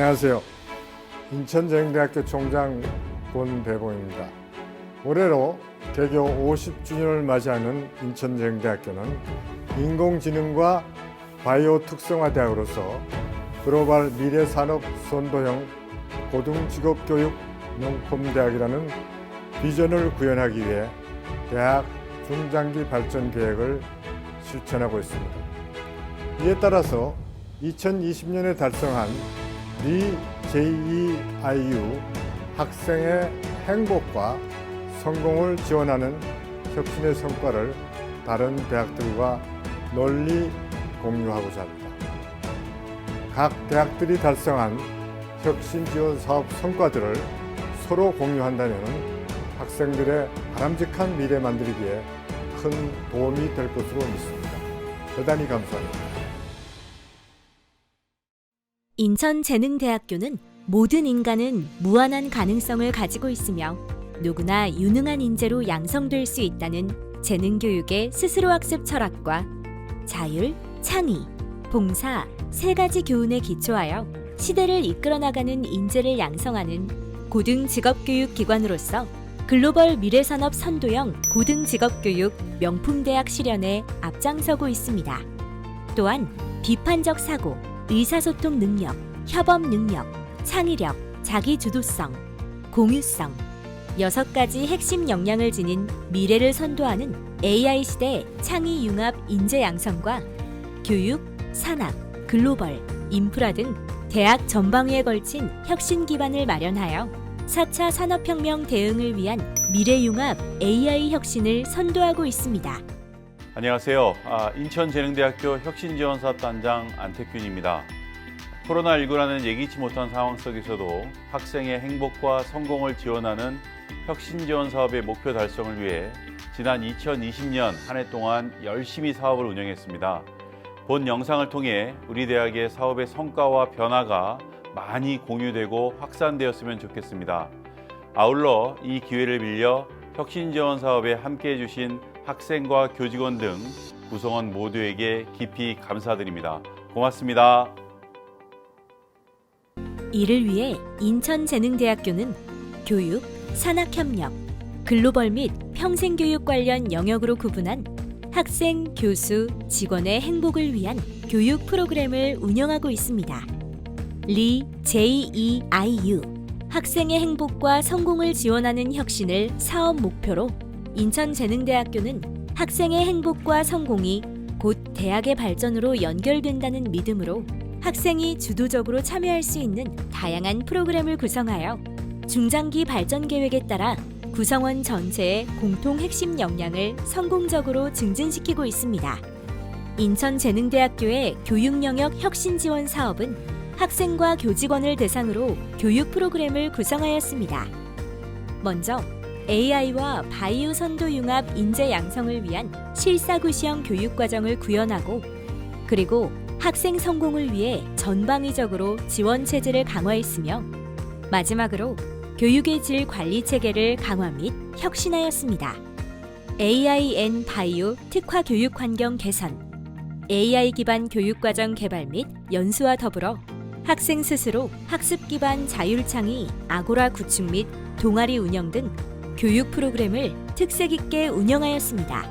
안녕하세요. 인천재능대학교 총장 권대봉입니다. 올해로 개교 50주년을 맞이하는 인천재능대학교는 인공지능과 바이오 특성화대학으로서 글로벌 미래산업 선도형 고등직업교육 명품대학이라는 비전을 구현하기 위해 대학 중장기 발전 계획을 실천하고 있습니다. 이에 따라서 2020년에 달성한 리-JEIU 학생의 행복과 성공을 지원하는 혁신의 성과를 다른 대학들과 널리 공유하고자 합니다. 각 대학들이 달성한 혁신 지원 사업 성과들을 서로 공유한다면 학생들의 바람직한 미래 만들기에 큰 도움이 될 것으로 믿습니다. 대단히 감사합니다. 인천재능대학교는 모든 인간은 무한한 가능성을 가지고 있으며 누구나 유능한 인재로 양성될 수 있다는 재능교육의 스스로학습 철학과 자율, 창의, 봉사 세 가지 교훈에 기초하여 시대를 이끌어 나가는 인재를 양성하는 고등직업교육기관으로서 글로벌 미래산업 선도형 고등직업교육 명품대학 실현에 앞장서고 있습니다. 또한 비판적 사고, 의사소통 능력, 협업 능력, 창의력, 자기주도성, 공유성 6가지 핵심 역량을 지닌 미래를 선도하는 AI 시대 창의 융합 인재 양성과 교육, 산업, 글로벌, 인프라 등 대학 전방위에 걸친 혁신 기반을 마련하여 4차 산업혁명 대응을 위한 미래융합 AI 혁신을 선도하고 있습니다. 안녕하세요. 인천재능대학교 혁신지원사업단장 안택균입니다. 코로나19라는 예기치 못한 상황 속에서도 학생의 행복과 성공을 지원하는 혁신지원 사업의 목표 달성을 위해 지난 2020년 한 해 동안 열심히 사업을 운영했습니다. 본 영상을 통해 우리 대학의 사업의 성과와 변화가 많이 공유되고 확산되었으면 좋겠습니다. 아울러 이 기회를 빌려 혁신지원 사업에 함께해 주신 학생과 교직원 등 구성원 모두에게 깊이 감사드립니다. 고맙습니다. 이를 위해 인천재능대학교는 교육, 산학협력, 글로벌 및 평생교육 관련 영역으로 구분한 학생, 교수, 직원의 행복을 위한 교육 프로그램을 운영하고 있습니다. 리-JEIU 학생의 행복과 성공을 지원하는 혁신을 사업 목표로 인천재능대학교는 학생의 행복과 성공이 곧 대학의 발전으로 연결된다는 믿음으로 학생이 주도적으로 참여할 수 있는 다양한 프로그램을 구성하여 중장기 발전 계획에 따라 구성원 전체의 공통 핵심 역량을 성공적으로 증진시키고 있습니다. 인천재능대학교의 교육 영역 혁신 지원 사업은 학생과 교직원을 대상으로 교육 프로그램을 구성하였습니다. 먼저 AI와 바이오 선도 융합 인재 양성을 위한 실사구시형 교육 과정을 구현하고 그리고 학생 성공을 위해 전방위적으로 지원 체제를 강화했으며 마지막으로 교육의 질 관리 체계를 강화 및 혁신하였습니다. AI&, 바이오 특화 교육 환경 개선, AI 기반 교육 과정 개발 및 연수와 더불어 학생 스스로 학습 기반 자율 창의, 아고라 구축 및 동아리 운영 등 교육 프로그램을 특색 있게 운영하였습니다.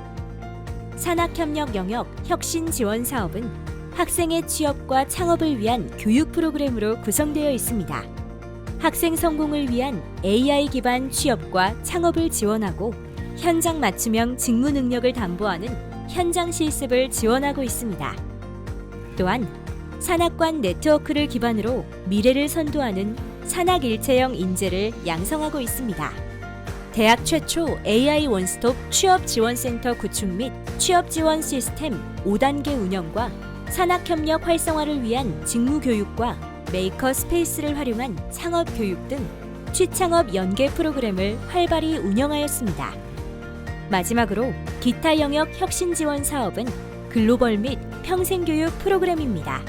산학협력 영역 혁신 지원 사업은 학생의 취업과 창업을 위한 교육 프로그램으로 구성되어 있습니다. 학생 성공을 위한 AI 기반 취업과 창업을 지원하고 현장 맞춤형 직무 능력을 담보하는 현장 실습을 지원하고 있습니다. 또한 산학관 네트워크를 기반으로 미래를 선도하는 산학일체형 인재를 양성하고 있습니다. 대학 최초 AI 원스톱 취업지원센터 구축 및 취업지원 시스템 5단계 운영과 산학협력 활성화를 위한 직무교육과 메이커 스페이스를 활용한 창업교육 등 취창업 연계 프로그램을 활발히 운영하였습니다. 마지막으로 기타 영역 혁신 지원 사업은 글로벌 및 평생교육 프로그램입니다.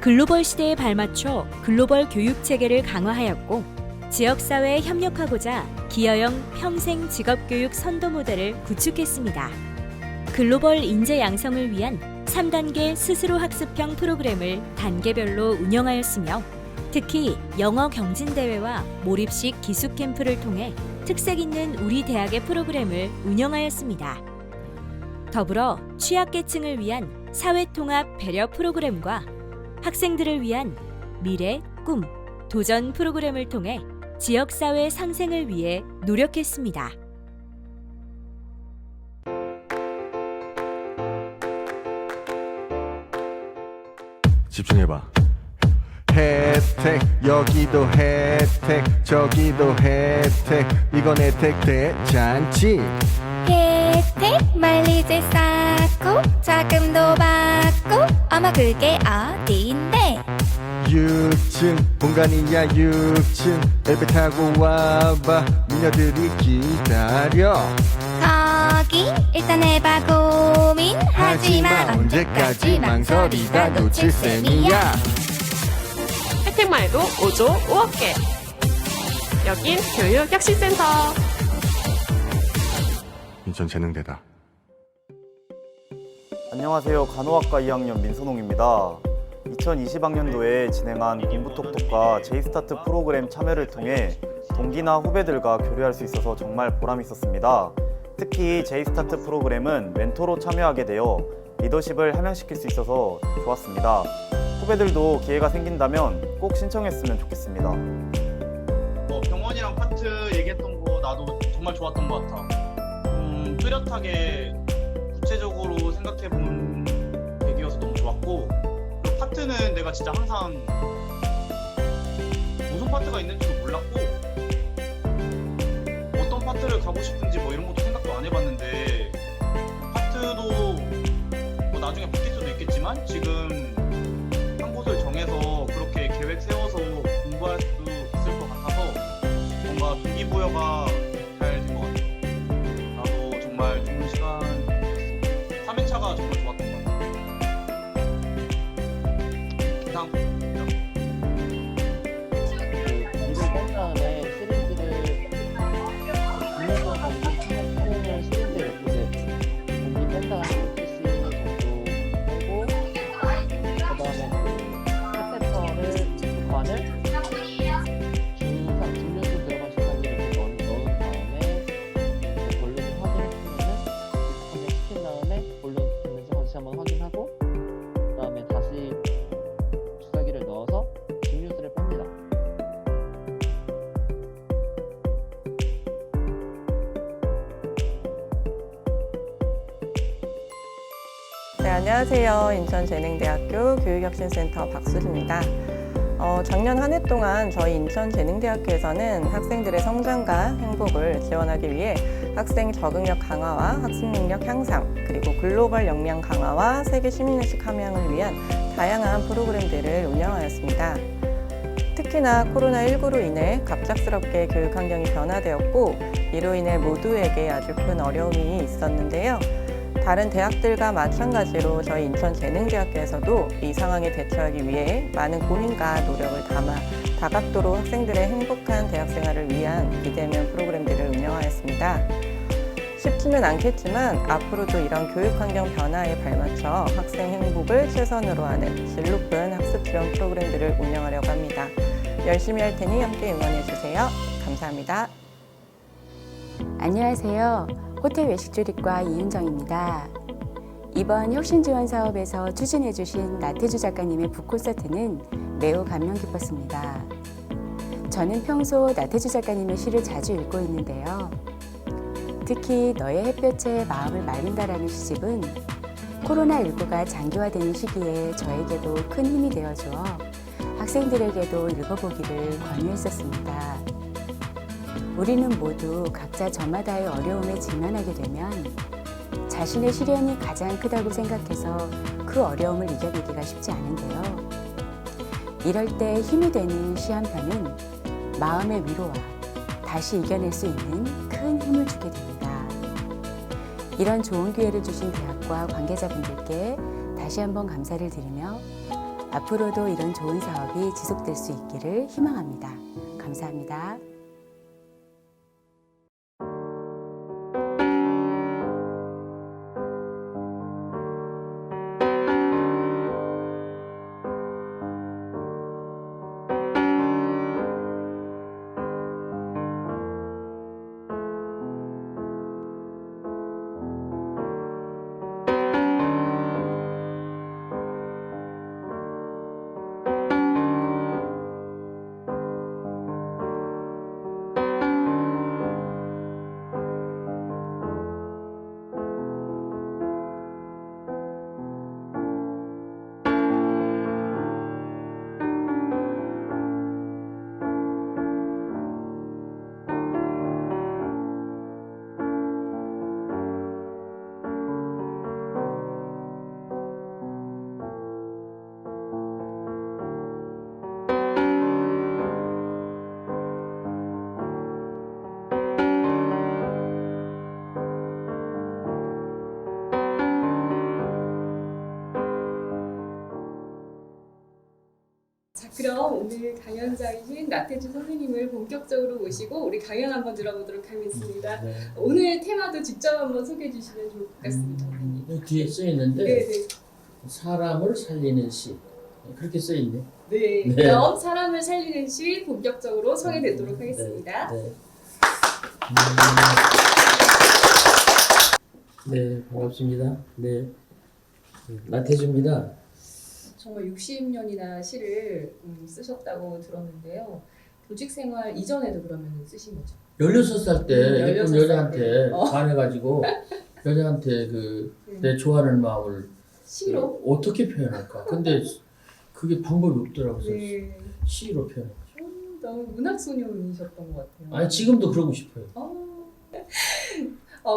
글로벌 시대에 발맞춰 글로벌 교육 체계를 강화하였고 지역사회에 협력하고자 기여형 평생 직업교육 선도 모델을 구축했습니다. 글로벌 인재 양성을 위한 3단계 스스로 학습형 프로그램을 단계별로 운영하였으며 특히 영어 경진대회와 몰입식 기숙 캠프를 통해 특색 있는 우리 대학의 프로그램을 운영하였습니다. 더불어 취약계층을 위한 사회통합 배려 프로그램과 학생들을 위한 미래, 꿈, 도전 프로그램을 통해 지역사회 상생을 위해 노력했습니다. 집중해봐. 혜택 여기도 혜택 저기도 혜택 이건 혜택 대잔치. 혜택 말리지 쌓고 자금도 받고 어머 그게 어디인데. 6층 본관이야 6층 엘베 타고 와봐 미녀들이 기다려. 거기 일단 해봐 고민 하지마 언제까지 망설이다 놓칠 셈이야. 혜택 말고 5조 5억 개. 여긴 교육혁신센터. 인천재능대다. 안녕하세요. 간호학과 2학년 민선홍입니다. 2020학년도에 진행한 공부톡톡과 제이스타트 프로그램 참여를 통해 동기나 후배들과 교류할 수 있어서 정말 보람 있었습니다. 특히 제이스타트 프로그램은 멘토로 참여하게 되어 리더십을 함양시킬 수 있어서 좋았습니다. 후배들도 기회가 생긴다면 꼭 신청했으면 좋겠습니다. 병원이랑 파트 얘기했던 거 나도 정말 좋았던 것 같아. 뚜렷하게 구체적으로 생각해본 계기여서 너무 좋았고, 그리고 파트는 내가 진짜 항상 무슨 파트가 있는지도 몰랐고 어떤 파트를 가고 싶은지 뭐 이런 것도 생각도 안 해봤는데, 파트도 뭐 나중에 바뀔 수도 있겠지만 지금 한 곳을 정해서 그렇게 계획 세워서 공부할 수 있을 것 같아서 뭔가 동기부여가 잘 된 것 같아요. 나도 정말 좋은 시간이었어. 3회차가 정말 좋았던 것 같아요. 이상. 이를 뺀 다음에 시리즈를 분명히 가지고 표현을 시리즈에 이렇게 공기 뺀 다음에 PC 정도 빼고 그 다음에 그 캡세터를 두 관을 중류수 들어간 시간을 이렇게 넣은 다음에 볼륨을 확인했으면은 시킨 다음에 볼륨 됐는지 다시 한번 확인하고 그 다음에 다시 주사기를 넣어서 중류수를 뺍니다. 네, 안녕하세요. 인천재능대학교 교육혁신센터 박수지입니다. 작년 한 해 동안 저희 인천재능대학교에서는 학생들의 성장과 행복을 지원하기 위해 학생 적응력 강화와 학습 능력 향상, 그리고 글로벌 역량 강화와 세계 시민의식 함양을 위한 다양한 프로그램들을 운영하였습니다. 특히나 코로나19로 인해 갑작스럽게 교육 환경이 변화되었고, 이로 인해 모두에게 아주 큰 어려움이 있었는데요. 다른 대학들과 마찬가지로 저희 인천재능대학교에서도 이 상황에 대처하기 위해 많은 고민과 노력을 담아 다각도로 학생들의 행복한 대학생활을 위한 비대면 프로그램들을 운영하였습니다. 쉽지는 않겠지만 앞으로도 이런 교육환경 변화에 발맞춰 학생 행복을 최선으로 하는 질 높은 학습 지원 프로그램들을 운영하려고 합니다. 열심히 할 테니 함께 응원해주세요. 감사합니다. 안녕하세요. 호텔 외식조리과 이은정입니다. 이번 혁신지원 사업에서 추진해주신 나태주 작가님의 북콘서트는 매우 감명 깊었습니다. 저는 평소 나태주 작가님의 시를 자주 읽고 있는데요. 특히 너의 햇볕에 마음을 말린다라는 시집은 코로나19가 장기화되는 시기에 저에게도 큰 힘이 되어주어 학생들에게도 읽어보기를 권유했었습니다. 우리는 모두 각자 저마다의 어려움에 직면하게 되면 자신의 시련이 가장 크다고 생각해서 그 어려움을 이겨내기가 쉽지 않은데요. 이럴 때 힘이 되는 시 한 편은 마음의 위로와 다시 이겨낼 수 있는 큰 힘을 주게 됩니다. 이런 좋은 기회를 주신 대학과 관계자분들께 다시 한번 감사를 드리며 앞으로도 이런 좋은 사업이 지속될 수 있기를 희망합니다. 감사합니다. 오늘 강연자이신 나태주 선생님을 본격적으로 모시고 우리 강연 한번 들어보도록 하겠습니다. 네. 오늘 테마도 직접 한번 소개해 주시면 좋을 것 같습니다, 선생님. 여기 뒤에 써 있는데 네네. 사람을 살리는 시 그렇게 써 있네. 네, 네. 그럼 사람을 살리는 시 본격적으로 소개되도록 하겠습니다. 네. 네, 반갑습니다. 네, 나태주입니다. 정말 60년이나 시를 쓰셨다고 들었는데요. 교직 생활 이전에도 그러면 쓰신 거죠? 16살 때 예쁜 16살 여자한테 때. 반해가지고 여자한테 내 좋아하는 마음을 시로? 어떻게 표현할까? 근데 그게 방법이 없더라고요. 네. 시로 표현. 너무 문학 소녀이셨던 것 같아요. 아니 지금도 그러고 싶어요.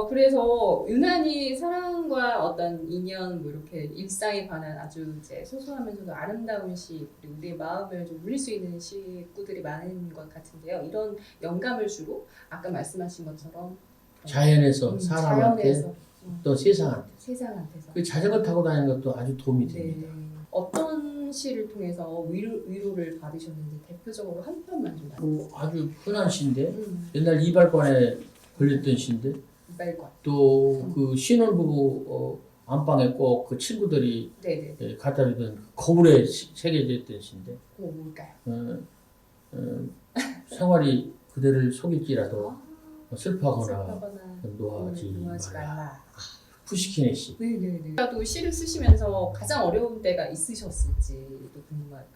그래서 유난히 사랑과 어떤 인연, 뭐 이렇게 일상에 관한 아주 이제 소소하면서도 아름다운 시, 그리고 우리의 마음을 좀 울릴 수 있는 시구들이 많은 것 같은데요. 이런 영감을 주로 아까 말씀하신 것처럼 자연에서 사람한테 자연에서, 또 세상한테. 세상한테서. 그 자전거 타고 다니는 것도 아주 도움이 네. 됩니다. 어떤 시를 통해서 위로를 받으셨는지 대표적으로 한 편만 좀 말씀해주세요. 아주 흔한 시인데 옛날 이발관에 걸렸던 시인데 이발관. 또 그 신혼부부 안방에 꼭 그 친구들이 네네. 갖다 주던 거울에 새겨져 있던 시인데 그거 뭘까요? 생활이 그대를 속일지라도 슬퍼하거나 노하지 노하지 말라. 푸시킨의 시. 네네네. 또 시를 쓰시면서 가장 어려운 때가 있으셨을지도 궁금하다.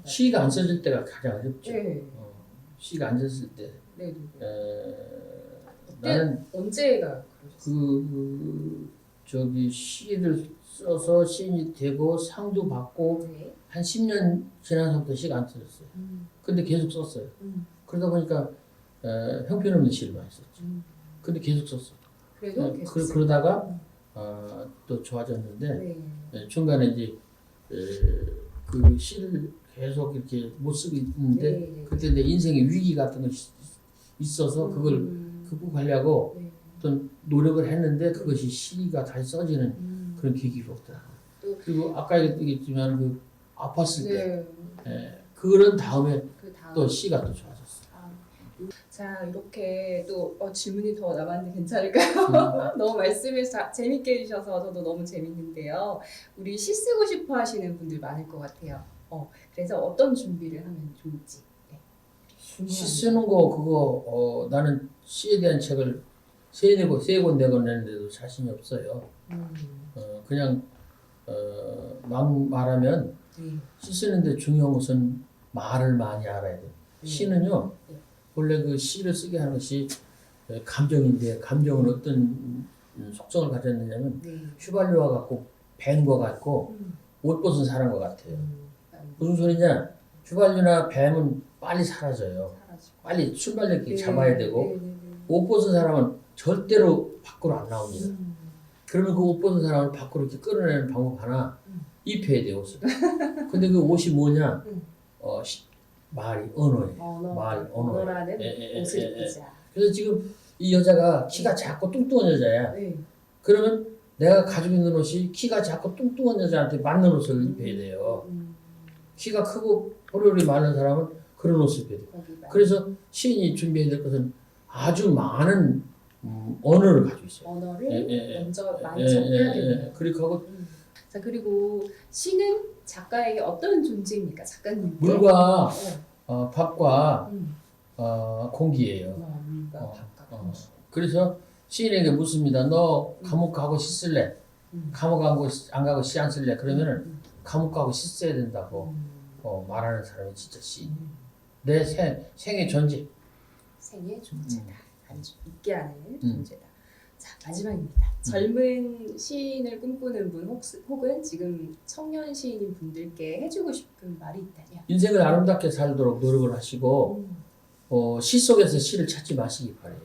시가 안 써질 때가 가장 어렵죠. 네. 시가 안 썼을 때. 네네. 나는 언제가 저기 시를 써서 시인이 되고 상도 받고 한 10년 지나서부터 시가 안 써졌어요. 근데 계속 썼어요. 그러다 보니까 형편없는 시를 많이 썼죠. 근데 계속 썼어요. 그래도 계속 그러다가 또 좋아졌는데 중간에 이제 그 시를 계속 이렇게 못 쓰고 있는데 그때 내 인생의 위기 같은 것이 있어서 그걸 극복하려고 어떤 노력을 했는데 그것이 시가 다시 써지는 그런 계기가 없더라고요. 그리고 아까 얘기했지만 그 아팠을 때 그런 다음에 또 시가 또 좋아졌어요. 자, 이렇게 또 질문이 더 남았는데 괜찮을까요? 너무 말씀을 재밌게 해주셔서 저도 너무 재밌는데요. 우리 시 쓰고 싶어 하시는 분들 많을 것 같아요. 그래서 어떤 준비를 하면 좋을지. 시 쓰는 거 그거 나는 시에 대한 책을 세 권 내고 자신이 없어요. 그냥 막 말하면 시 쓰는데 중요한 것은 말을 많이 알아야 돼요. 시는요 원래 그 시를 쓰게 하는 것이 감정인데 감정은 어떤 속성을 가졌느냐면 휘발유와 같고 뱀과 같고 옷 벗은 사람과 같아요. 무슨 소리냐? 휘발유나 뱀은 빨리 사라져요. 빨리 출발력이 잡아야 되고 옷 벗은 사람은 절대로 밖으로 안 나옵니다. 그러면 그 옷 벗은 사람을 밖으로 이렇게 끌어내는 방법 하나 입혀야 돼요, 옷을. 근데 그 옷이 뭐냐? 말이 언어예요. 언어라는 옷을 입자. 그래서 지금 이 여자가 키가 작고 뚱뚱한 여자야. 그러면 내가 가지고 있는 옷이 키가 작고 뚱뚱한 여자한테 맞는 옷을 입혀야 돼요. 키가 크고 허리홀이 많은 사람은 그런 옷을 입혀야 돼요. 그래서 시인이 준비해야 될 것은 아주 많은 언어를 가지고 있어요. 언어를 먼저 많이 접해야 됩니다. 그리고 시는 작가에게 어떤 존재입니까? 작가님께? 물과 밥과 공기예요. 물과 밥과 공기. 그래서 시인에게 묻습니다. 너 감옥 가고 시 쓸래? 감옥 안 가고 시 안 쓸래? 그러면은 감옥 가고 시 써야 된다고 말하는 사람이 진짜 시인. 내 생의 존재. 생의 존재다. 아주 있게 하는 존재다. 자, 마지막입니다. 젊은 시인을 꿈꾸는 분 혹은 지금 청년 시인인 분들께 해주고 싶은 말이 있다면? 인생을 아름답게 살도록 노력을 하시고 시 속에서 시를 찾지 마시기 바래요.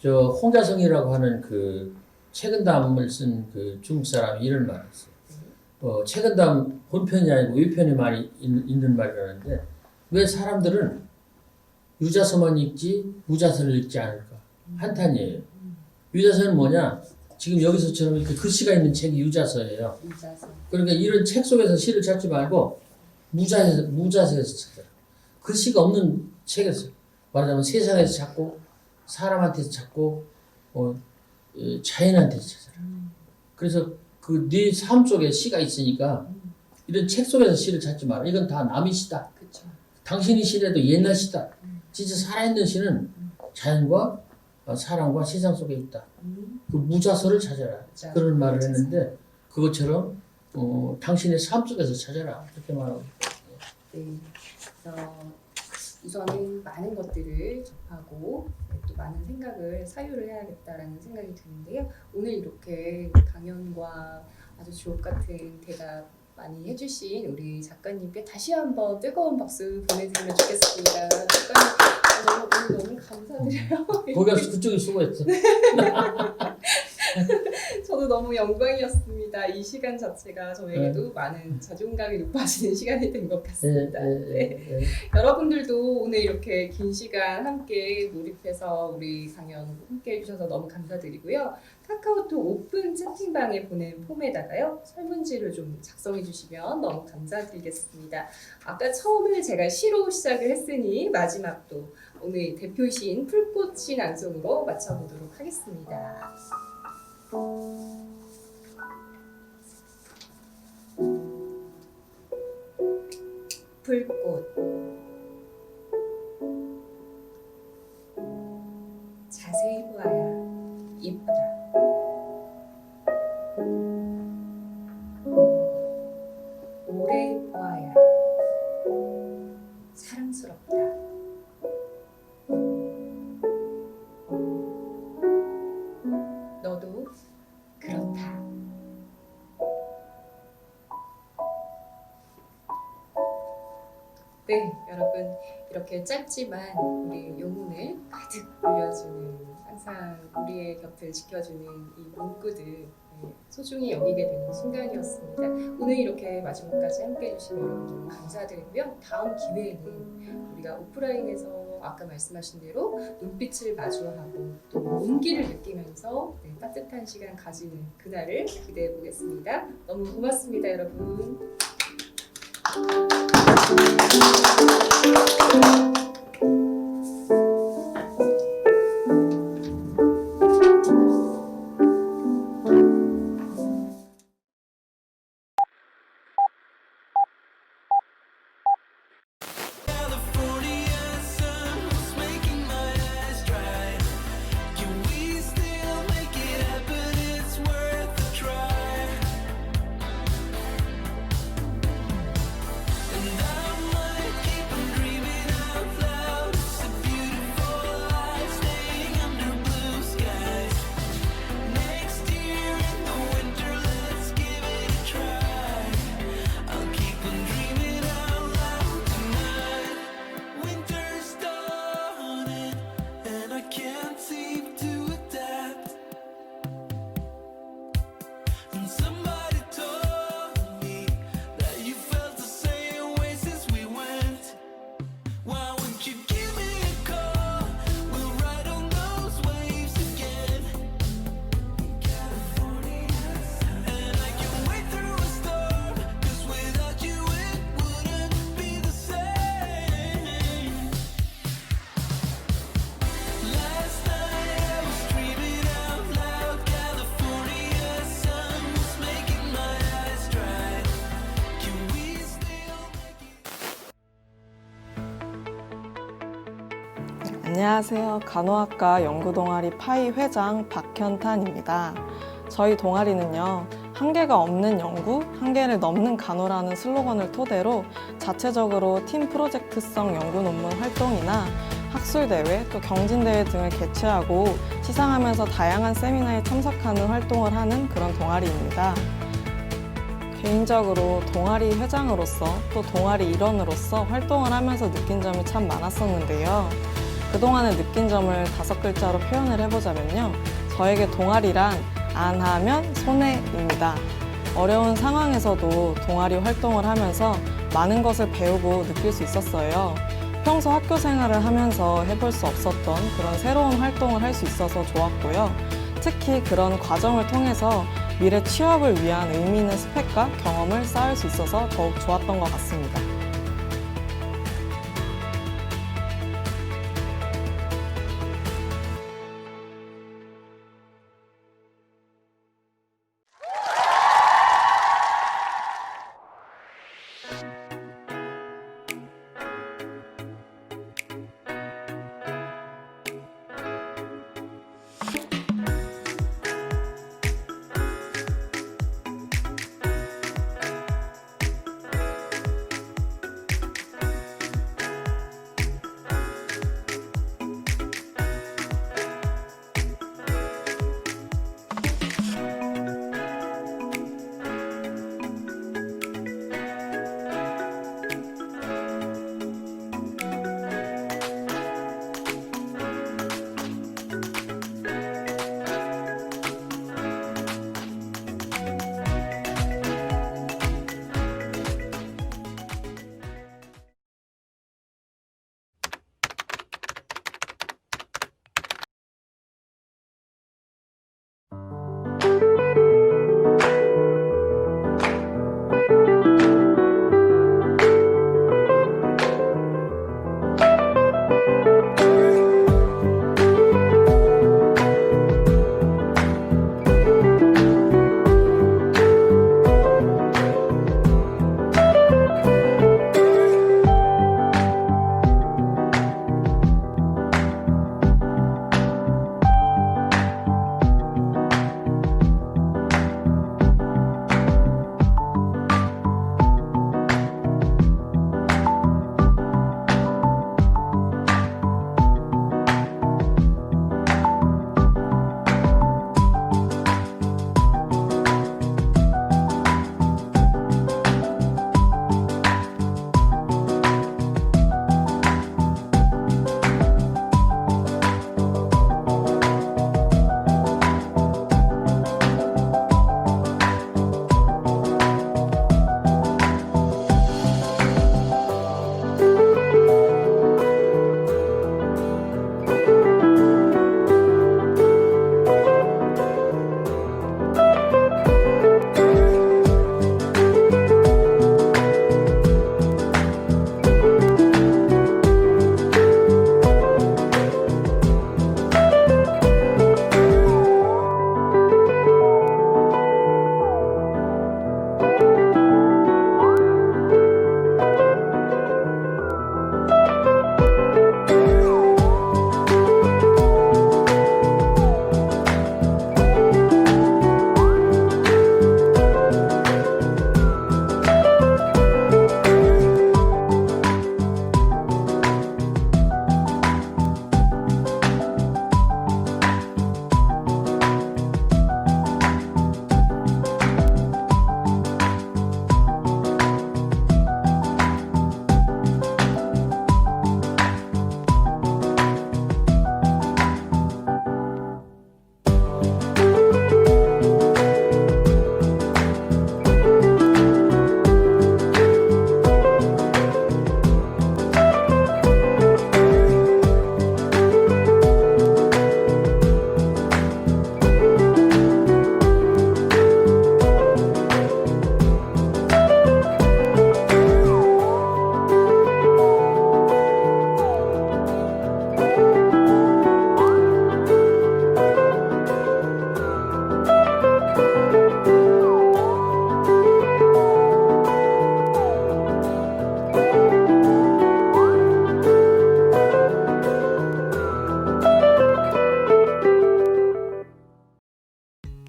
저 홍자성이라고 하는 그 책은담을 쓴 그 중국 사람이 이런 말을 했어요. 책은담 본편이 아니고 위편이 많이 있는 말이라는데 왜 사람들은 유자서만 읽지 무자서를 읽지 않을까? 한탄이에요. 유자서는 뭐냐? 지금 여기서처럼 이렇게 글씨가 있는 책이 유자서예요. 그러니까 이런 책 속에서 시를 찾지 말고 무자서에서 찾아라. 글씨가 없는 책이었어요. 말하자면 세상에서 찾고 사람한테서 찾고 자연한테서 찾아라. 그래서 그 네 삶 속에 시가 있으니까 이런 책 속에서 시를 찾지 마라. 이건 다 남의 시다. 그쵸. 당신이 시라도 옛날 시다. 진짜 살아있는 시는 자연과 사람과 세상 속에 있다. 그 무자서를 찾아라. 맞아. 그런 말을 했는데 그것처럼 당신의 삶 속에서 찾아라. 그렇게 말하고. 네. 그래서 우선은 많은 것들을 접하고 또 많은 생각을 사유를 해야겠다라는 생각이 드는데요. 오늘 이렇게 강연과 아주 주옥 같은 대답 많이 해주신 우리 작가님께 다시 한번 뜨거운 박수 보내드리면 좋겠습니다. 작가님 오늘 너무 감사드려요. 거기가 그쪽이 수고했어. 저도 너무 영광이었습니다. 이 시간 자체가 저에게도 많은 자존감이 높아지는 시간이 된 것 같습니다. 네. 여러분들도 오늘 이렇게 긴 시간 함께 몰입해서 우리 강연 함께 해주셔서 너무 감사드리고요. 카카오톡 오픈 채팅방에 보낸 폼에다가요 설문지를 좀 작성해 주시면 너무 감사드리겠습니다. 아까 처음을 제가 시로 시작을 했으니 마지막도 오늘 대표신 풀꽃이 낭송으로 마쳐보도록 하겠습니다. 풀꽃 자세히 보아야 예쁘다. 오래 보아야 사랑스럽다. 너도 그렇다. 네, 여러분 이렇게 짧지만 우리 영혼을 가득 울려주는 항상 우리의 곁을 지켜주는 이 문구들 소중히 여기게 되는 순간이었습니다. 오늘 이렇게 마지막까지 함께해 주신 여러분 너무 감사드리고요. 다음 기회에는 우리가 오프라인에서 아까 말씀하신 대로 눈빛을 마주하고 또 온기를 느끼면서 따뜻한 시간 가지는 그날을 기대해 보겠습니다. 너무 고맙습니다, 여러분. 안녕하세요. 간호학과 연구동아리 파이 회장 박현탄입니다. 저희 동아리는요, 한계가 없는 연구, 한계를 넘는 간호라는 슬로건을 토대로 자체적으로 팀 프로젝트성 연구 논문 활동이나 학술대회, 또 경진대회 등을 개최하고 시상하면서 다양한 세미나에 참석하는 활동을 하는 그런 동아리입니다. 개인적으로 동아리 회장으로서 또 동아리 일원으로서 활동을 하면서 느낀 점이 참 많았었는데요. 그동안에 느낀 점을 5글자로 표현을 해보자면요. 저에게 동아리란 안 하면 손해입니다. 어려운 상황에서도 동아리 활동을 하면서 많은 것을 배우고 느낄 수 있었어요. 평소 학교 생활을 하면서 해볼 수 없었던 그런 새로운 활동을 할 수 있어서 좋았고요. 특히 그런 과정을 통해서 미래 취업을 위한 의미 있는 스펙과 경험을 쌓을 수 있어서 더욱 좋았던 것 같습니다.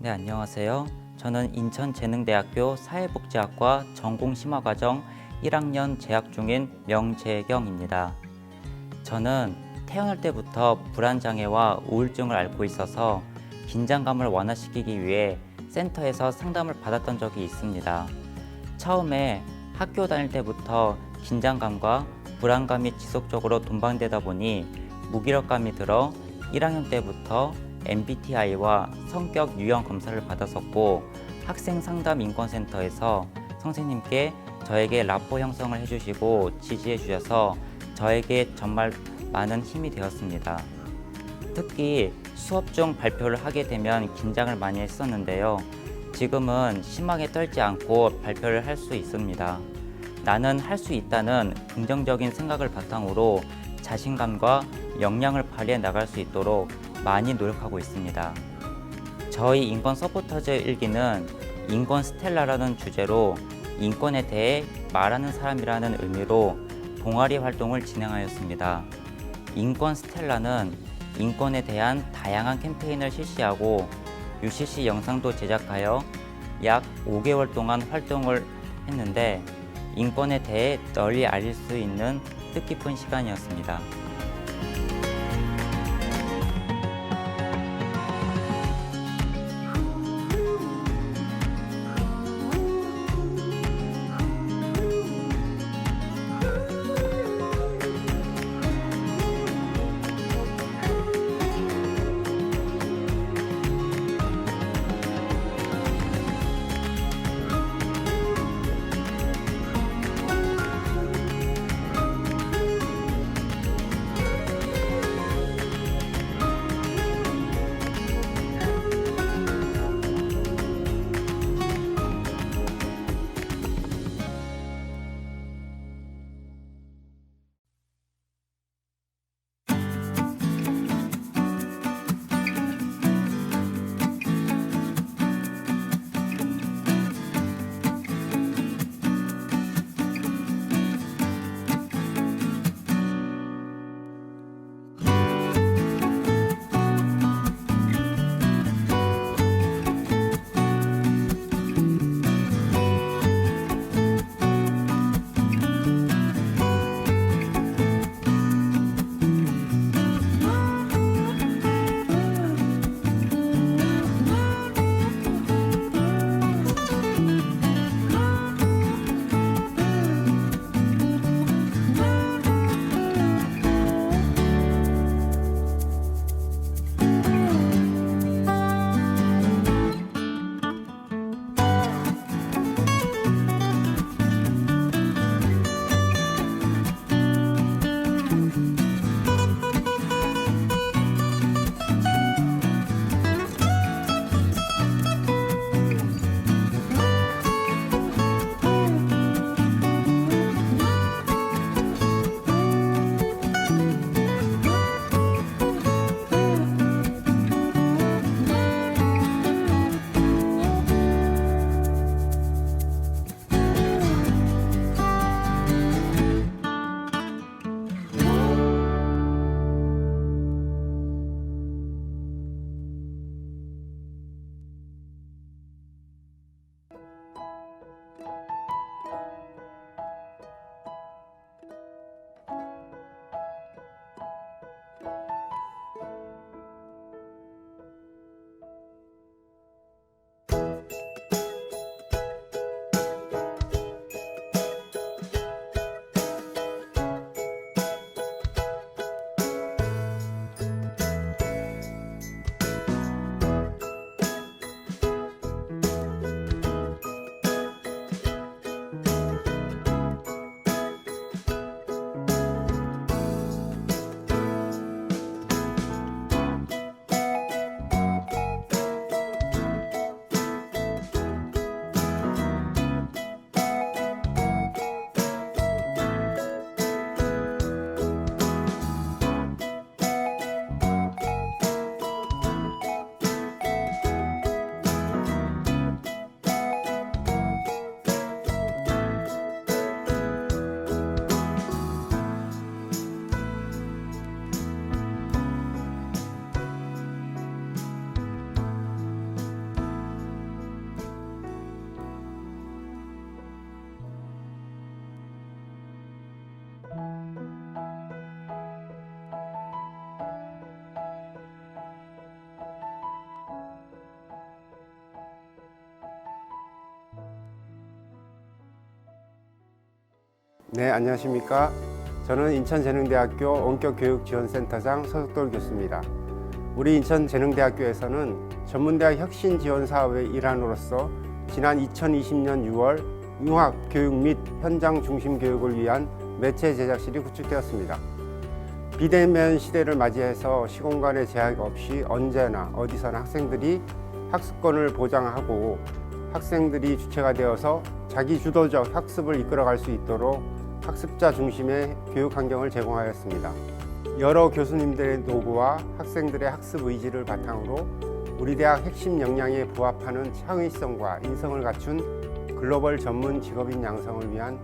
네, 안녕하세요. 저는 인천재능대학교 사회복지학과 전공심화과정 1학년 재학 중인 명재경입니다. 저는 태어날 때부터 불안장애와 우울증을 앓고 있어서 긴장감을 완화시키기 위해 센터에서 상담을 받았던 적이 있습니다. 처음에 학교 다닐 때부터 긴장감과 불안감이 지속적으로 동반되다 보니 무기력감이 들어 1학년 때부터 MBTI와 성격 유형 검사를 받았었고, 학생 상담 인권센터에서 선생님께 저에게 라포 형성을 해주시고 지지해 주셔서 저에게 정말 많은 힘이 되었습니다. 특히 수업 중 발표를 하게 되면 긴장을 많이 했었는데요. 지금은 심하게 떨지 않고 발표를 할 수 있습니다. 나는 할 수 있다는 긍정적인 생각을 바탕으로 자신감과 역량을 발휘해 나갈 수 있도록 많이 노력하고 있습니다. 저희 인권 서포터즈 일기는 인권 스텔라라는 주제로 인권에 대해 말하는 사람이라는 의미로 동아리 활동을 진행하였습니다. 인권 스텔라는 인권에 대한 다양한 캠페인을 실시하고 UCC 영상도 제작하여 약 5개월 동안 활동을 했는데, 인권에 대해 널리 알릴 수 있는 뜻깊은 시간이었습니다. 네, 안녕하십니까. 저는 인천재능대학교 원격교육지원센터장 서석돌 교수입니다. 우리 인천재능대학교에서는 전문대학 혁신지원사업의 일환으로서 지난 2020년 6월 융합교육 및 현장 중심 교육을 위한 매체 제작실이 구축되었습니다. 비대면 시대를 맞이해서 시공간의 제약 없이 언제나 어디서나 학생들이 학습권을 보장하고 학생들이 주체가 되어서 자기 주도적 학습을 이끌어갈 수 있도록 학습자 중심의 교육 환경을 제공하였습니다. 여러 교수님들의 노고와 학생들의 학습 의지를 바탕으로 우리 대학 핵심 역량에 부합하는 창의성과 인성을 갖춘 글로벌 전문 직업인 양성을 위한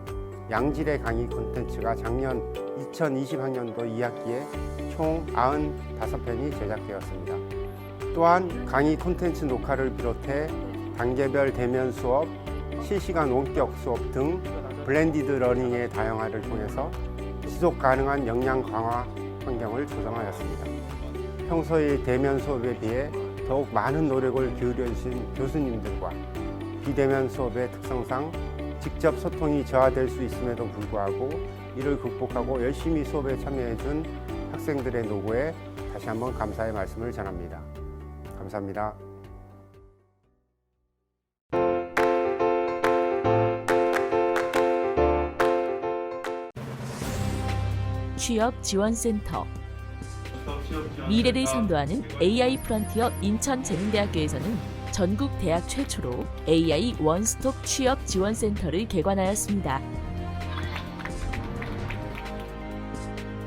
양질의 강의 콘텐츠가 작년 2020학년도 2학기에 총 95편이 제작되었습니다. 또한 강의 콘텐츠 녹화를 비롯해 단계별 대면 수업, 실시간 원격 수업 등 블렌디드 러닝의 다양화를 통해서 지속 가능한 역량 강화 환경을 조성하였습니다. 평소의 대면 수업에 비해 더욱 많은 노력을 기울여 주신 교수님들과 비대면 수업의 특성상 직접 소통이 저하될 수 있음에도 불구하고 이를 극복하고 열심히 수업에 참여해 준 학생들의 노고에 다시 한번 감사의 말씀을 전합니다. 감사합니다. 취업지원센터 미래를 선도하는 AI 프론티어 인천재능대학교에서는 전국 대학 최초로 AI 원스톱 취업지원센터를 개관하였습니다.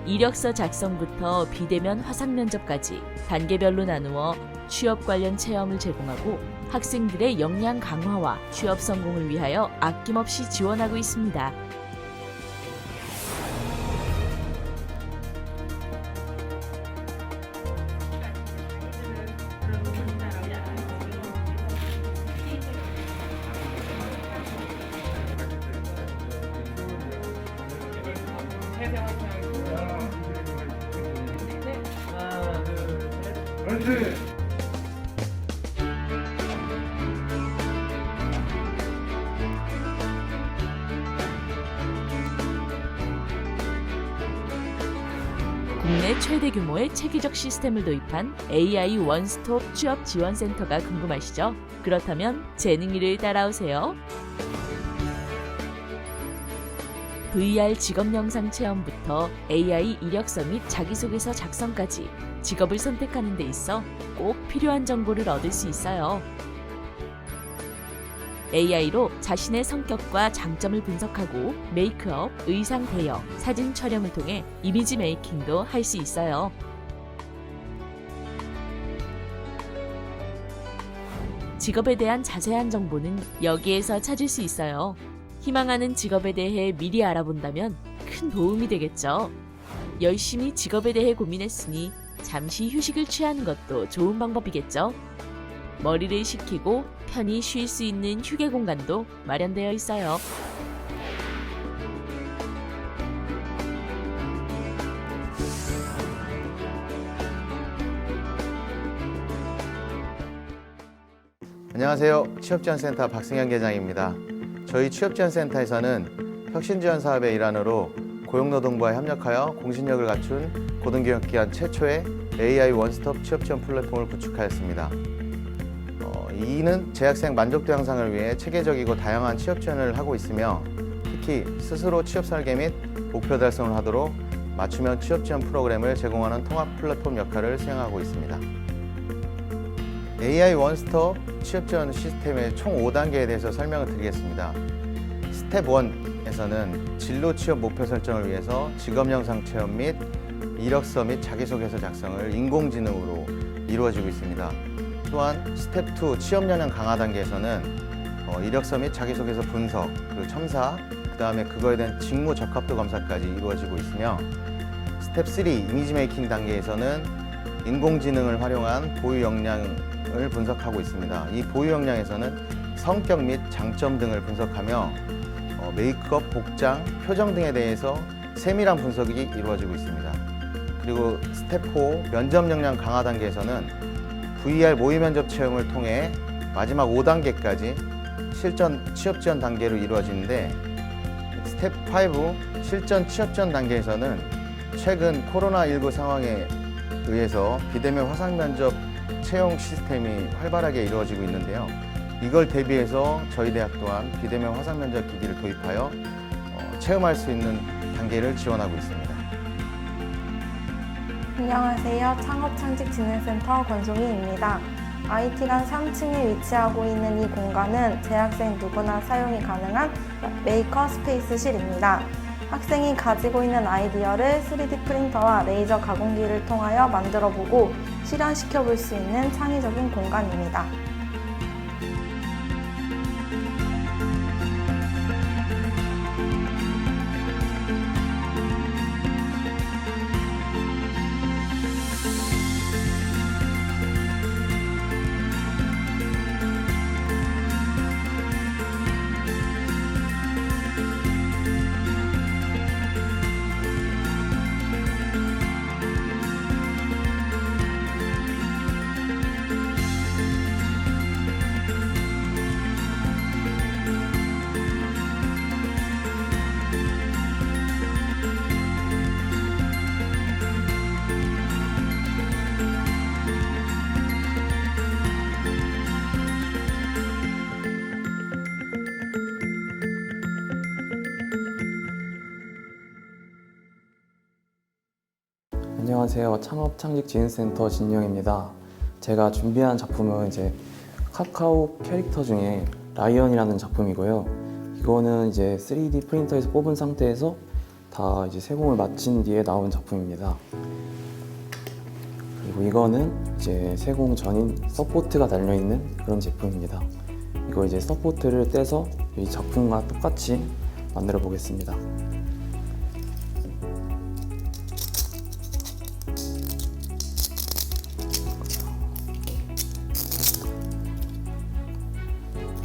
이력서 작성부터 비대면 화상 면접까지 단계별로 나누어 취업 관련 체험을 제공하고 학생들의 역량 강화와 취업 성공을 위하여 아낌없이 지원하고 있습니다. 국내 최대 규모의 체계적 시스템을 도입한 AI 원스톱 취업 지원센터가 궁금하시죠? 그렇다면 재능이를 따라오세요. VR 직업 영상 체험부터 AI 이력서 및 자기소개서 작성까지 직업을 선택하는 데 있어 꼭 필요한 정보를 얻을 수 있어요. AI로 자신의 성격과 장점을 분석하고 메이크업, 의상 대여, 사진 촬영을 통해 이미지 메이킹도 할 수 있어요. 직업에 대한 자세한 정보는 여기에서 찾을 수 있어요. 희망하는 직업에 대해 미리 알아본다면 큰 도움이 되겠죠. 열심히 직업에 대해 고민했으니 잠시 휴식을 취하는 것도 좋은 방법이겠죠. 머리를 식히고 편히 쉴 수 있는 휴게 공간도 마련되어 있어요. 안녕하세요. 취업지원센터 박승현 계장입니다. 저희 취업지원센터에서는 혁신지원 사업의 일환으로 고용노동부와 협력하여 공신력을 갖춘 고등교육기관 최초의 AI 원스톱 취업지원 플랫폼을 구축하였습니다. 이는 재학생 만족도 향상을 위해 체계적이고 다양한 취업 지원을 하고 있으며 특히 스스로 취업 설계 및 목표 달성을 하도록 맞춤형 취업 지원 프로그램을 제공하는 통합 플랫폼 역할을 수행하고 있습니다. AI 원스톱 취업 지원 시스템의 총 5단계에 대해서 설명을 드리겠습니다. 스텝 1에서는 진로 취업 목표 설정을 위해서 직업 영상 체험 및 이력서 및 자기소개서 작성을 인공지능으로 이루어지고 있습니다. 또한 스텝 2 취업 역량 강화 단계에서는 이력서 및 자기소개서 분석, 그리고 첨사, 그 다음에 그거에 대한 직무 적합도 검사까지 이루어지고 있으며 스텝 3 이미지 메이킹 단계에서는 인공지능을 활용한 보유 역량을 분석하고 있습니다. 이 보유 역량에서는 성격 및 장점 등을 분석하며 메이크업, 복장, 표정 등에 대해서 세밀한 분석이 이루어지고 있습니다. 그리고 스텝 4 면접 역량 강화 단계에서는 VR 모의 면접 체험을 통해 마지막 5단계까지 실전 취업 지원 단계로 이루어지는데 스텝 스텝 5 실전 취업전 단계에서는 최근 코로나19 상황에 의해서 비대면 화상 면접 채용 시스템이 활발하게 이루어지고 있는데요. 이걸 대비해서 저희 대학 또한 비대면 화상 면접 기기를 도입하여 체험할 수 있는 단계를 지원하고 있습니다. 안녕하세요. 창업창직진흥센터 권송희입니다. IT관 3층에 위치하고 있는 이 공간은 재학생 누구나 사용이 가능한 메이커 스페이스실입니다. 학생이 가지고 있는 아이디어를 3D 프린터와 레이저 가공기를 통하여 만들어보고 실현시켜 볼 수 있는 창의적인 공간입니다. 안녕하세요. 창업창직진흥센터 진영입니다. 제가 준비한 작품은 이제 카카오 캐릭터 중에 라이언이라는 작품이고요. 이거는 이제 3D 프린터에서 뽑은 상태에서 다 이제 세공을 마친 뒤에 나온 작품입니다. 그리고 이거는 이제 세공 전인 서포트가 달려있는 그런 제품입니다. 이거 이제 서포트를 떼서 이 작품과 똑같이 만들어 보겠습니다.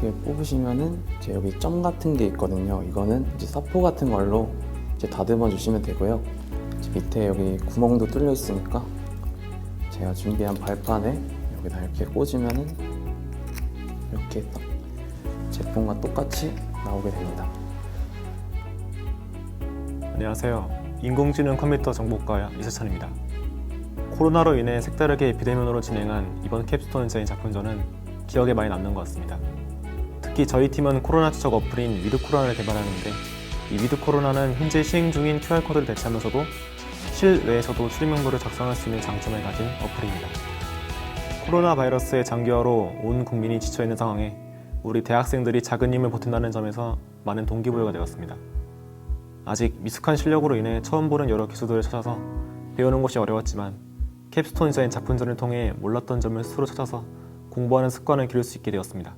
이렇게 뽑으시면은 이제 여기 점 같은 게 있거든요. 이거는 이제 사포 같은 걸로 이제 다듬어 주시면 되고요. 이제 밑에 여기 구멍도 뚫려 있으니까 제가 준비한 발판에 여기다 이렇게 꽂으면은 이렇게 딱 제품과 똑같이 나오게 됩니다. 안녕하세요. 인공지능 컴퓨터 정보과 이세찬입니다. 코로나로 인해 색다르게 비대면으로 진행한 이번 캡스톤 디자인 작품전은 기억에 많이 남는 것 같습니다. 특히 저희 팀은 코로나 추적 어플인 위드코로나를 개발하는데 이 위드코로나는 현재 시행 중인 QR코드를 대체하면서도 실외에서도 출입명부를 작성할 수 있는 장점을 가진 어플입니다. 코로나 바이러스의 장기화로 온 국민이 지쳐있는 상황에 우리 대학생들이 작은 힘을 보탠다는 점에서 많은 동기부여가 되었습니다. 아직 미숙한 실력으로 인해 처음 보는 여러 기술들을 찾아서 배우는 것이 어려웠지만 캡스톤 디자인 작품전을 통해 몰랐던 점을 스스로 찾아서 공부하는 습관을 기를 수 있게 되었습니다.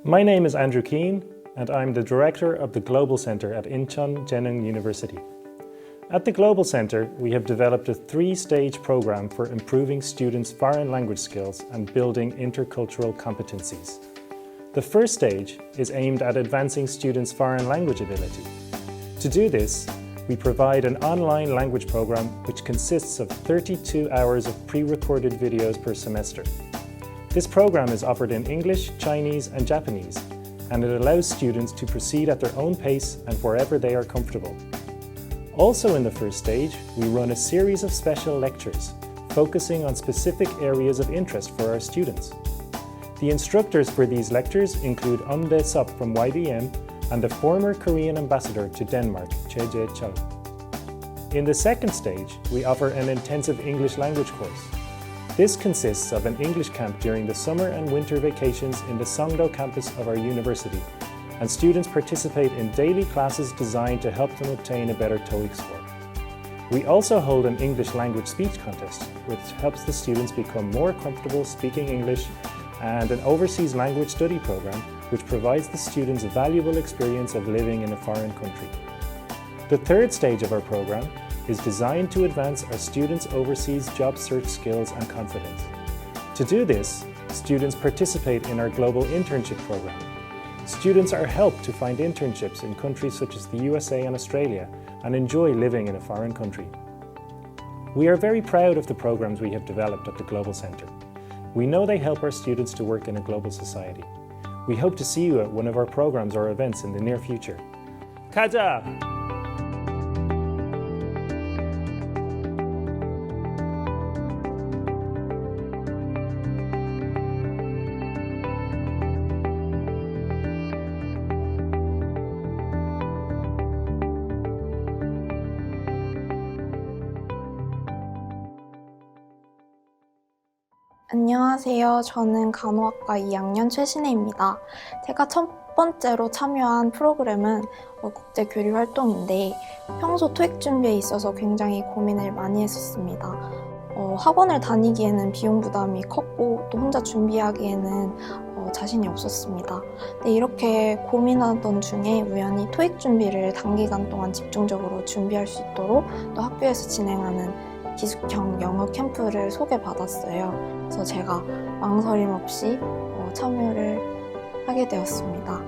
My name is Andrew Keane, and I'm the director of the Global Center at Incheon Jeonung University. At the Global Center, we have developed a 3-stage program for improving students' foreign language skills and building intercultural competencies. The first stage is aimed at advancing students' foreign language ability. To do this, we provide an online language program which consists of 32 hours of pre-recorded videos per semester. This program is offered in English, Chinese, and Japanese, and it allows students to proceed at their own pace and wherever they are comfortable. Also in the first stage, we run a series of special lectures, focusing on specific areas of interest for our students. The instructors for these lectures include Dae Sup from YBM and the former Korean ambassador to Denmark, Choi Jae-chul. In the second stage, we offer an intensive English language course. This consists of an English camp during the summer and winter vacations in the Songdo campus of our university, and students participate in daily classes designed to help them obtain a better TOEIC score. We also hold an English language speech contest, which helps the students become more comfortable speaking English, and an overseas language study program, which provides the students a valuable experience of living in a foreign country. The third stage of our program is designed to advance our students' overseas job search skills and confidence. To do this, students participate in our global internship program. Students are helped to find internships in countries such as the USA and Australia and enjoy living in a foreign country. We are very proud of the programs we have developed at the Global Center. We know they help our students to work in a global society. We hope to see you at one of our programs or events in the near future. 가자! 안녕하세요. 저는 간호학과 2학년 최신혜입니다. 제가 첫 번째로 참여한 프로그램은 국제 교류 활동인데 평소 토익 준비에 있어서 굉장히 고민을 많이 했었습니다. 학원을 다니기에는 비용 부담이 컸고 또 혼자 준비하기에는 자신이 없었습니다. 근데 이렇게 고민하던 중에 우연히 토익 준비를 단기간 동안 집중적으로 준비할 수 있도록 또 학교에서 진행하는 기숙형 영어 캠프를 소개받았어요. 그래서 제가 망설임 없이 참여를 하게 되었습니다.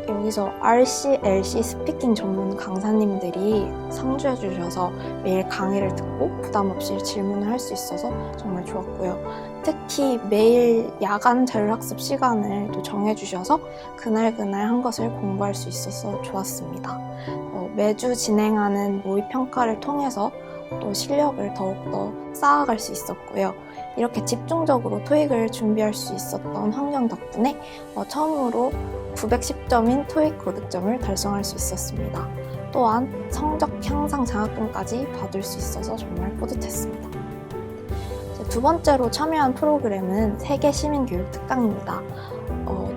여기서 RC, LC 스피킹 전문 강사님들이 상주해 주셔서 매일 강의를 듣고 부담 없이 질문을 할 수 있어서 정말 좋았고요. 특히 매일 야간 자율학습 시간을 또 정해주셔서 그날그날 한 것을 공부할 수 있어서 좋았습니다. 매주 진행하는 모의평가를 통해서 또 실력을 더욱더 쌓아갈 수 있었고요. 이렇게 집중적으로 토익을 준비할 수 있었던 환경 덕분에 처음으로 910점인 토익 고득점을 달성할 수 있었습니다. 또한 성적 향상 장학금까지 받을 수 있어서 정말 뿌듯했습니다. 두 번째로 참여한 프로그램은 세계 시민교육 특강입니다.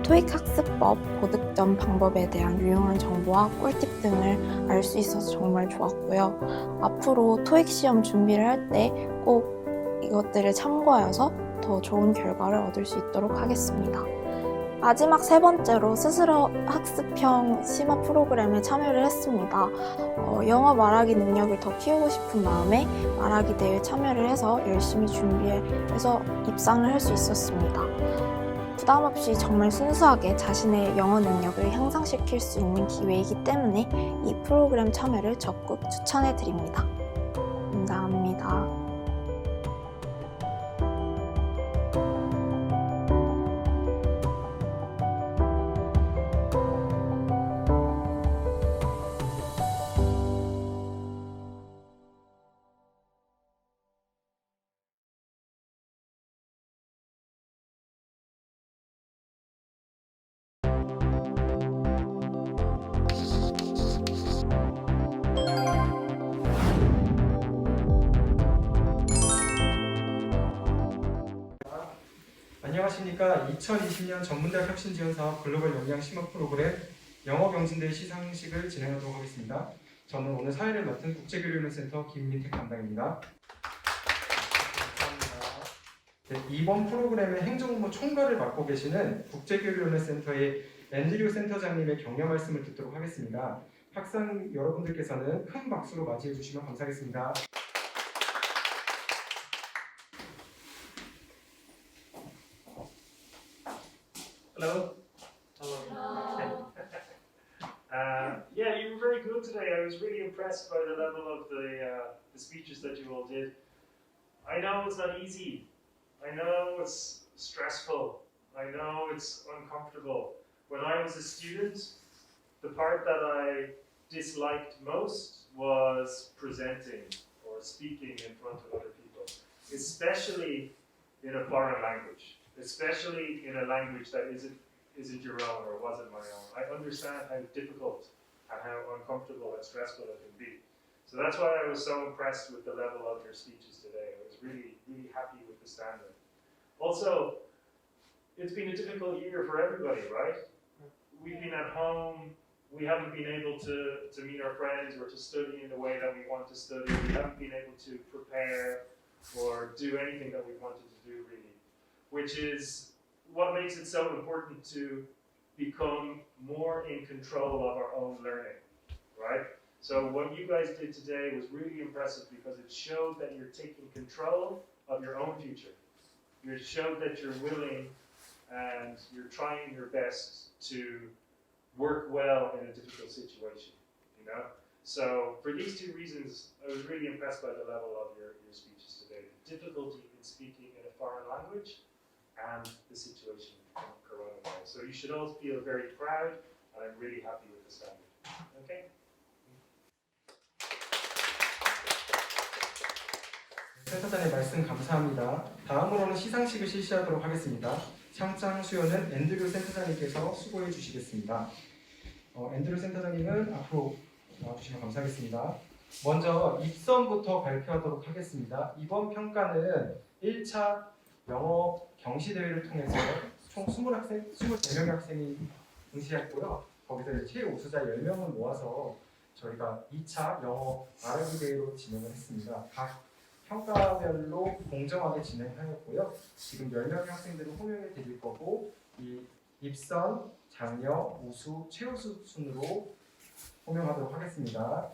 토익 학습법, 고득점 방법에 대한 유용한 정보와 꿀팁 등을 알 수 있어서 정말 좋았고요. 앞으로 토익 시험 준비를 할 때 꼭 이것들을 참고하여서 더 좋은 결과를 얻을 수 있도록 하겠습니다. 마지막 세 번째로 스스로 학습형 심화 프로그램에 참여를 했습니다. 영어 말하기 능력을 더 키우고 싶은 마음에 말하기 대회에 참여를 해서 열심히 준비해서 입상을 할 수 있었습니다. 부담 없이 정말 순수하게 자신의 영어 능력을 향상시킬 수 있는 기회이기 때문에 이 프로그램 참여를 적극 추천해 드립니다. 감사합니다. 안녕하십니까. 2020년 전문대학 혁신지원사업 글로벌 역량 심화 프로그램 영어경진대 시상식을 진행하도록 하겠습니다. 저는 오늘 사회를 맡은 국제교류연맹센터 김민택 담당입니다. 네, 이번 프로그램의 행정업무 총괄을 맡고 계시는 국제교류연맹센터의 앤드류 센터장님의 격려 말씀을 듣도록 하겠습니다. 학생 여러분들께서는 큰 박수로 맞이해 주시면 감사하겠습니다. Hello. Hello. Yeah, you were very good today. I was really impressed by the level of the speeches that you all did. I know it's not easy. I know it's stressful. I know it's uncomfortable. When I was a student, the part that I disliked most was presenting or speaking in front of other people, especially in a foreign language, especially in a language that isn't your own or wasn't my own. I understand how difficult and how uncomfortable and stressful it can be. So that's why I was so impressed with the level of your speeches today. I was really, really happy with the standard. Also, it's been a difficult year for everybody, right? We've been at home, we haven't been able to meet our friends or to study in the way that we want to study. We haven't been able to prepare or do anything that we wanted to do really, which is what makes it so important to become more in control of our own learning, right? So what you guys did today was really impressive because it showed that you're taking control of your own future. You showed that you're willing and you're trying your best to work well in a difficult situation, you know? So for these two reasons, I was really impressed by the level of your speeches today. The difficulty in speaking in a foreign language and the situation of coronavirus. So you should all feel very proud, and I'm really happy with the standard. Okay? 센터장님 말씀 감사합니다. 다음으로는 시상식을 실시하도록 하겠습니다. 상장 수여는 앤드류 센터장님께서 수고해 주시겠습니다. 앤드류 센터장님은 앞으로 나와주시면 감사하겠습니다. 먼저 입선부터 발표하도록 하겠습니다. 이번 평가는 1차 영어 경시대회를 통해서 총 24명의 학생이 응시했고요. 거기서 최우수자 10명을 모아서 저희가 2차 영어 말하기 대회로 진행을 했습니다. 각 평가별로 공정하게 진행하였고요. 지금 10명의 학생들을 호명해 드릴 거고 이 입선, 장려, 우수, 최우수 순으로 호명하도록 하겠습니다.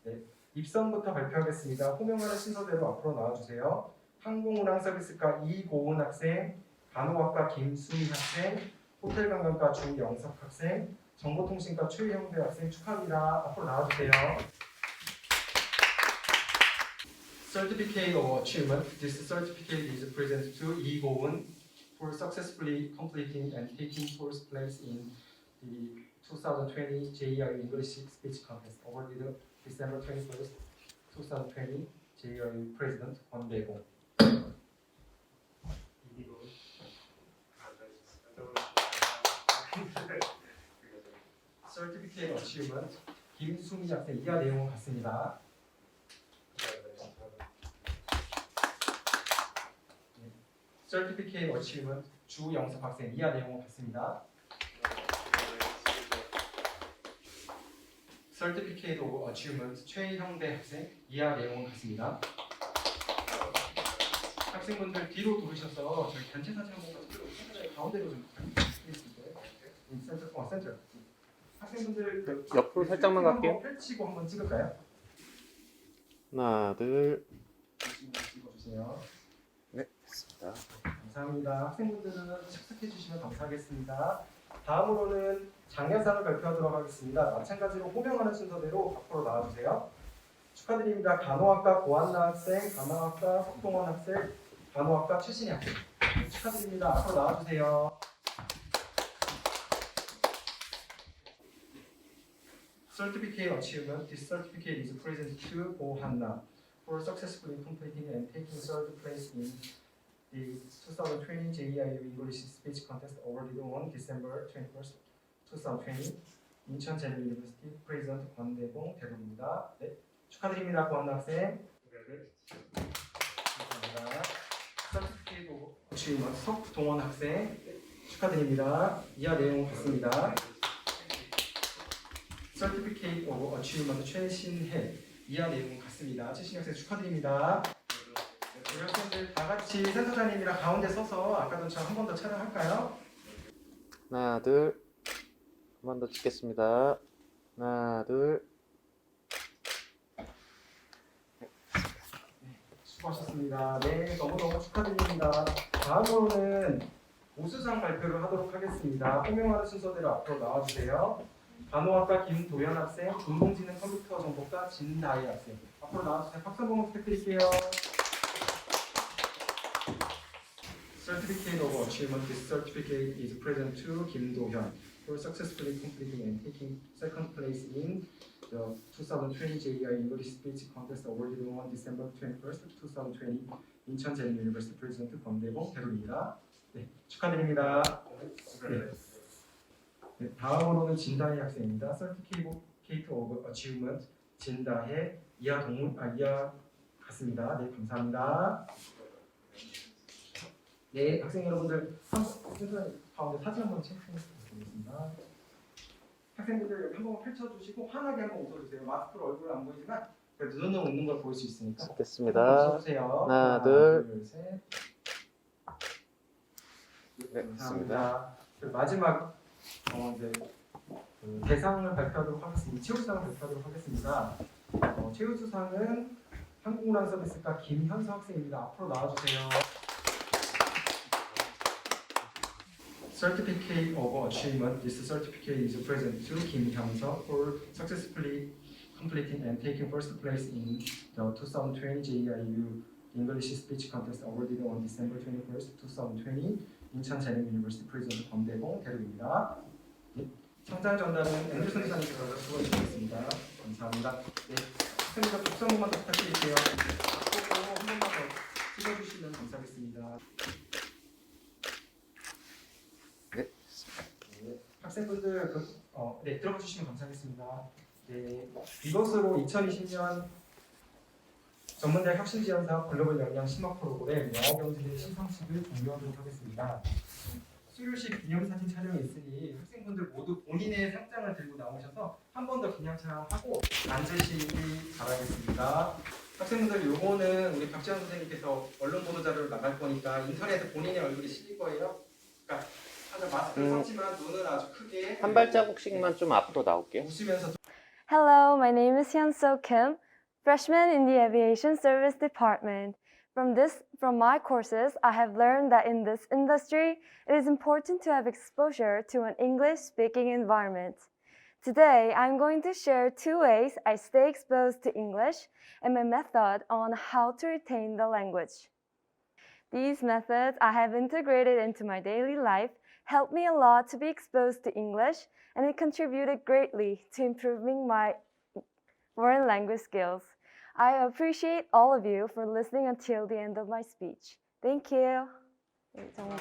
네, 입선부터 발표하겠습니다. 호명하는 순서대로 앞으로 나와주세요. 항공운항 서비스과 이고은 학생, 간호학과 김수희 학생, 호텔관광과 주영석 학생, 정보통신과 최형배 학생 축하합니다. 앞으로 나와주세요. Certificate of Achievement. This certificate is presented to Lee Go-eun for successfully completing and taking first place in the 2020 JER English Speech Contest awarded December 21st, 2020 JER President Kwon Dae-gong. Certificate of Achievement 김수미 학생 이하 내용은 같습니다. Certificate of Achievement 주영석 학생 이하 내용은 같습니다. Certificate of Achievement 최형대 학생 이하 내용은 같습니다. 학생분들 뒤로 돌으셔서 저희 단체 사진 한 번만 찍어주세요. 가운데로 좀 부탁드리겠습니다. 센터. 학생분들 옆으로 살짝만 갈게요. 펼치고 한번 찍을까요? 하나, 둘. 찍어주세요. 네, 됐습니다. 감사합니다. 학생분들은 착석해 주시면 감사하겠습니다. 다음으로는 장려상을 발표하도록 하겠습니다. 마찬가지로 호명하는 순서대로 앞으로 나와주세요. 축하드립니다. 간호학과 고한나 학생, 간호학과 석동원 학생, 간호학과 최신희 학생 축하드립니다. 앞으로 나와주세요. Certificate Achievement. This certificate is presented to Go Hanna for successfully completing and taking third place in the 2020 JER English Speech Contest awarded on December 21st, 2020 인천 제일 유니버시티 프레지던트 권대봉 대부입니다. 네, 축하드립니다, 고한나 학생. 감사합니다. Certificate of Achievement 석동원 학생 축하드립니다. 이하 내용 같습니다. Certificate of Achievement 최신혜 이하 내용 같습니다. 최신혜 학생 축하드립니다. 우리 학생들 다 같이 센터장님이랑 가운데 서서 아까처럼 한 번 더 촬영할까요? 하나, 둘. 한 번 더 찍겠습니다. 하나, 둘. 수고하셨습니다. 네, 너무너무 축하드립니다. 다음으로는 우수상 발표를 하도록 하겠습니다. 호명하는 순서대로 앞으로 나와주세요. 간호학과 김도현 학생, 인공지능 컴퓨터 정보과 진다희 학생. 앞으로 나와주세요. 박수 한번 부탁드릴게요. Certificate of Achievement. This certificate is present to Kim Do-hyun for successfully completing and taking second place in the 2020 JEI English Speech Contest awarded on December 21st, 2020 인천 재능 유니버시티 프레지던트 권대봉 대루입니다. 네, 축하드립니다. 네. 네, 다음으로는 진다혜 학생입니다. Certificate of Achievement 진다혜 이하 같습니다. 네, 감사합니다. 네, 학생 여러분들 가운데 사진 한번 체크해 보겠습니다. 학생분들 여기 한번 펼쳐주시고 환하게 한번 웃어주세요. 마스크로 얼굴 안 보이지만 눈은 웃는 걸 볼 수 있으니까. 됐습니다. 웃어주세요. 하나, 둘. 셋. 네, 됐습니다. 마지막 이제 대상을 발표하도록 하겠습니다. 최우수상을 발표하도록 하겠습니다. 최우수상은 한국문화 서비스과 김현서 학생입니다. 앞으로 나와주세요. Certificate of Achievement. This certificate is present to Kim Hyung-seo for successfully completing and taking first place in the 2020 JEIU English Speech Contest awarded on December 21st, 2020 인천 재능 유니버시티 프레지던트 권대봉 대루입니다. 상장 전달은 앵글슨 기사님께서 수고해주시겠습니다. 감사합니다. 네, 학생들 박수 한 번만 더 부탁드릴게요. 앞으로 한 번만 더 찍어주시면 감사하겠습니다. 학생분들 네, 들어가 주시면 감사하겠습니다. 네, 이것으로 2020년 전문대학 혁신지원사업 글로벌 역량 심화 프로그램 영어경제대 시상식을 종료하도록 하겠습니다. 수료식 기념사진 촬영이 있으니 학생분들 모두 본인의 상장을 들고 나오셔서 한 번 더 기념 촬영하고 앉으시기 바라겠습니다. 학생분들 요거는 우리 박지원 선생님께서 언론 보도 자료를 나갈 거니까 인터넷에 본인의 얼굴이 실릴 거예요. 그러니까 마스크를 썼지만 눈을 아주 크게 한 발자국씩만 좀 앞으로 나올게요. 웃으면서. Hello, my name is Hyun-seo Kim, freshman in the Aviation Service Department. From my courses, I have learned that in this industry, it is important to have exposure to an English-speaking environment. Today, I'm going to share 2 ways I stay exposed to English and my method on how to retain the language. These methods I have integrated into my daily life helped me a lot to be exposed to English, and it contributed greatly to improving my foreign language skills. I appreciate all of you for listening until the end of my speech. Thank you. 이 정도.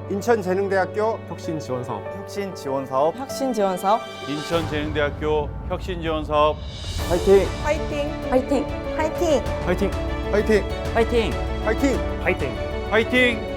인천재능대학교 혁신지원사업 인천재능대학교 혁신지원사업 화이팅! 화이팅! 화이팅! 화이팅! 화이팅! 화이팅! 화이팅! 파이팅! 화이팅!